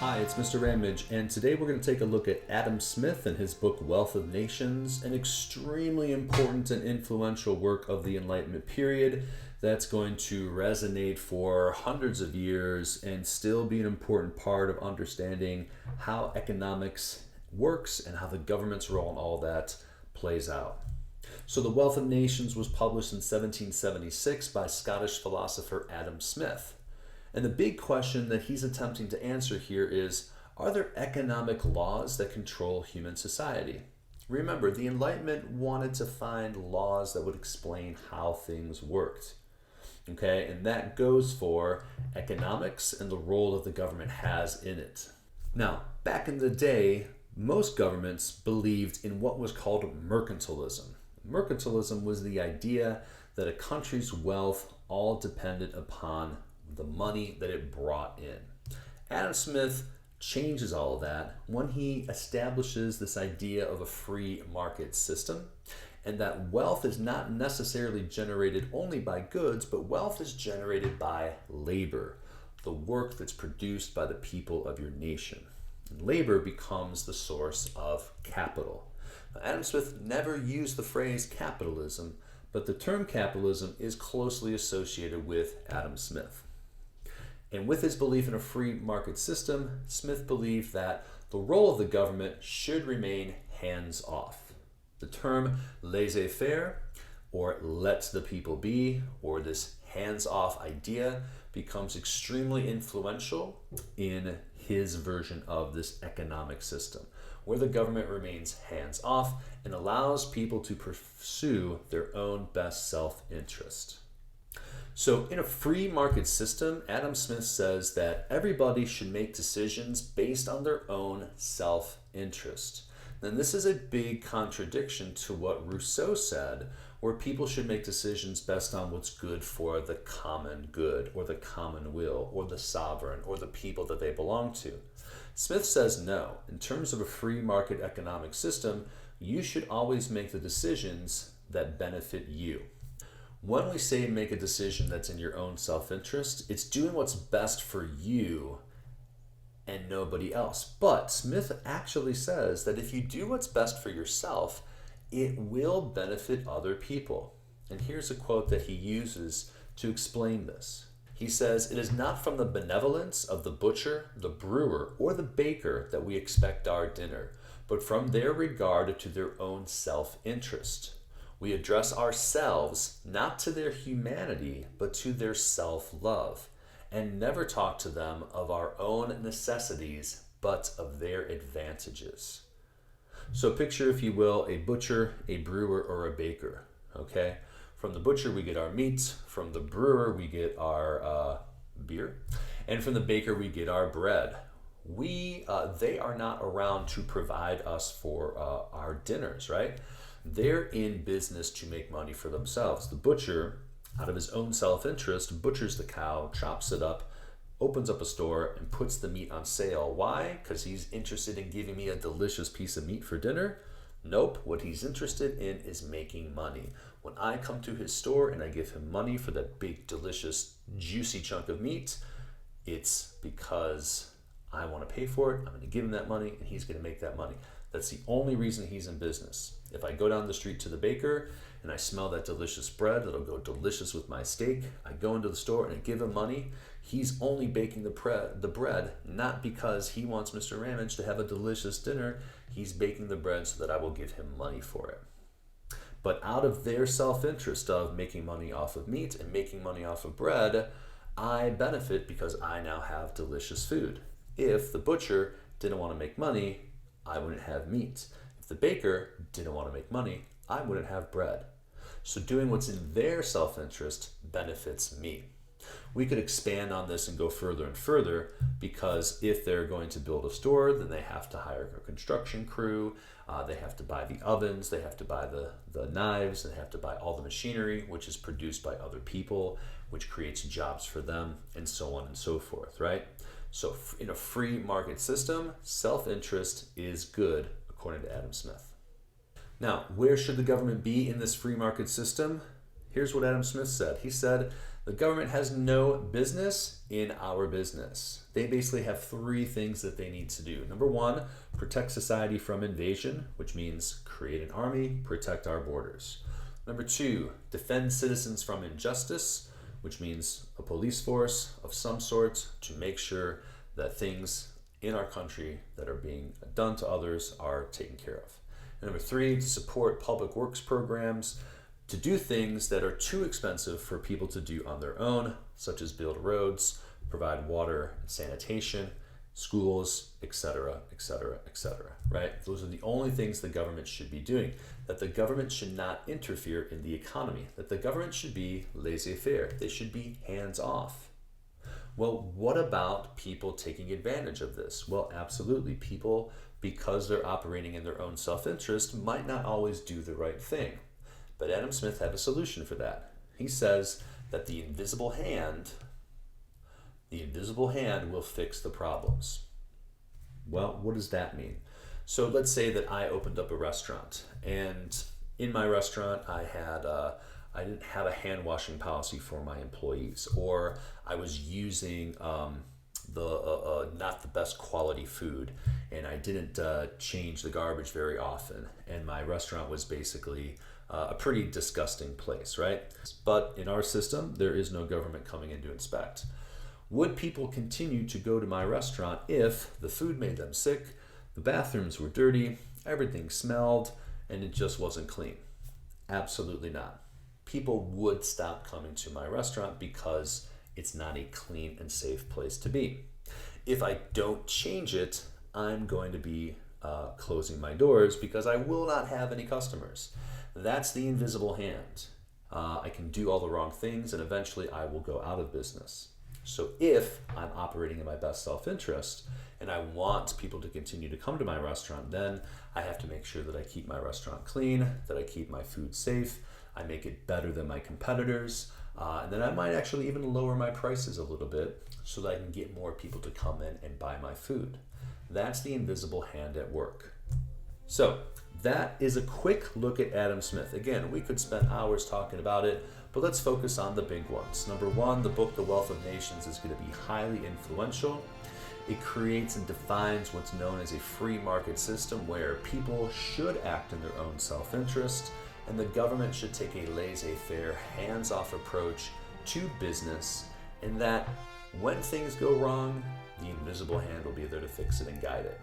Hi, it's Mr. Ramage, and today we're going to take a look at Adam Smith and his book Wealth of Nations, an extremely important and influential work of the Enlightenment period that's going to resonate for hundreds of years and still be an important part of understanding how economics works and how the government's role in all that plays out. So the Wealth of Nations was published in 1776 by Scottish philosopher Adam Smith. And the big question that he's attempting to answer here is, are there economic laws that control human society? Remember, the Enlightenment wanted to find laws that would explain how things worked. Okay, and that goes for economics and the role that the government has in it. Now, back in the day, most governments believed in what was called mercantilism. Mercantilism was the idea that a country's wealth all depended upon the money that it brought in. Adam Smith changes all of that when he establishes this idea of a free market system, and that wealth is not necessarily generated only by goods, but wealth is generated by labor, the work that's produced by the people of your nation. And labor becomes the source of capital. Now, Adam Smith never used the phrase capitalism, but the term capitalism is closely associated with Adam Smith. And with his belief in a free market system, Smith believed that the role of the government should remain hands-off. The term laissez-faire, or let the people be, or this hands-off idea becomes extremely influential in his version of this economic system, where the government remains hands-off and allows people to pursue their own best self-interest. So in a free market system, Adam Smith says that everybody should make decisions based on their own self-interest. And this is a big contradiction to what Rousseau said, where people should make decisions based on what's good for the common good, or the common will, or the sovereign, or the people that they belong to. Smith says no. In terms of a free market economic system, you should always make the decisions that benefit you. When we say make a decision that's in your own self-interest, it's doing what's best for you and nobody else. But Smith actually says that if you do what's best for yourself, it will benefit other people. And here's a quote that he uses to explain this. He says, "It is not from the benevolence of the butcher, the brewer, or the baker that we expect our dinner, but from their regard to their own self-interest. We address ourselves not to their humanity, but to their self-love, and never talk to them of our own necessities, but of their advantages." So picture, if you will, a butcher, a brewer, or a baker, okay? From the butcher, we get our meat. From the brewer, we get our beer. And from the baker, we get our bread. They are not around to provide us for our dinners, right? They're in business to make money for themselves. The butcher, out of his own self-interest, butchers the cow, chops it up, opens up a store, and puts the meat on sale. Why? Because he's interested in giving me a delicious piece of meat for dinner? Nope. What he's interested in is making money. When I come to his store and I give him money for that big, delicious, juicy chunk of meat, it's because I want to pay for it. I'm going to give him that money, and he's going to make that money. That's the only reason he's in business. If I go down the street to the baker and I smell that delicious bread that'll go delicious with my steak, I go into the store and I give him money, he's only baking the bread, not because he wants Mr. Ramage to have a delicious dinner. He's baking the bread so that I will give him money for it. But out of their self-interest of making money off of meat and making money off of bread, I benefit because I now have delicious food. If the butcher didn't want to make money, I wouldn't have meat. If the baker didn't want to make money, I wouldn't have bread. So doing what's in their self-interest benefits me. We could expand on this and go further and further, because if they're going to build a store, then they have to hire a construction crew, they have to buy the ovens, they have to buy the knives, they have to buy all the machinery, which is produced by other people, which creates jobs for them, and so on and so forth, right? So in a free market system, self-interest is good, according to Adam Smith. Now, where should the government be in this free market system? Here's what Adam Smith said. He said The government has no business in our business. They basically have three things that they need to do. Number one, protect society from invasion, which means create an army, protect our borders. Number two, defend citizens from injustice, which means a police force of some sort to make sure that things in our country that are being done to others are taken care of. And number three, to support public works programs to do things that are too expensive for people to do on their own, such as build roads, provide water and sanitation, schools, etc., etc., etc., right? Those are the only things the government should be doing. That the government should not interfere in the economy. That the government should be laissez-faire. They should be hands-off. Well, what about people taking advantage of this? Well, absolutely. People, because they're operating in their own self-interest, might not always do the right thing. But Adam Smith had a solution for that. He says that the invisible hand will fix the problems. Well, what does that mean? So let's say that I opened up a restaurant, and in my restaurant I didn't have a hand washing policy for my employees, or I was using not the best quality food, and I didn't change the garbage very often, and my restaurant was basically a pretty disgusting place, right? But in our system, there is no government coming in to inspect. Would people continue to go to my restaurant if the food made them sick, the bathrooms were dirty, everything smelled, and it just wasn't clean? Absolutely not. People would stop coming to my restaurant because it's not a clean and safe place to be. If I don't change it, I'm going to be closing my doors because I will not have any customers. That's the invisible hand. I can do all the wrong things and eventually I will go out of business. So if I'm operating in my best self-interest and I want people to continue to come to my restaurant, then I have to make sure that I keep my restaurant clean, that I keep my food safe, I make it better than my competitors, and then I might actually even lower my prices a little bit so that I can get more people to come in and buy my food. That's the invisible hand at work. So that is a quick look at Adam Smith. Again, we could spend hours talking about it, but let's focus on the big ones. Number one, the book The Wealth of Nations is going to be highly influential. It creates and defines what's known as a free market system where people should act in their own self-interest, and the government should take a laissez-faire, hands-off approach to business, and that when things go wrong, the invisible hand will be there to fix it and guide it.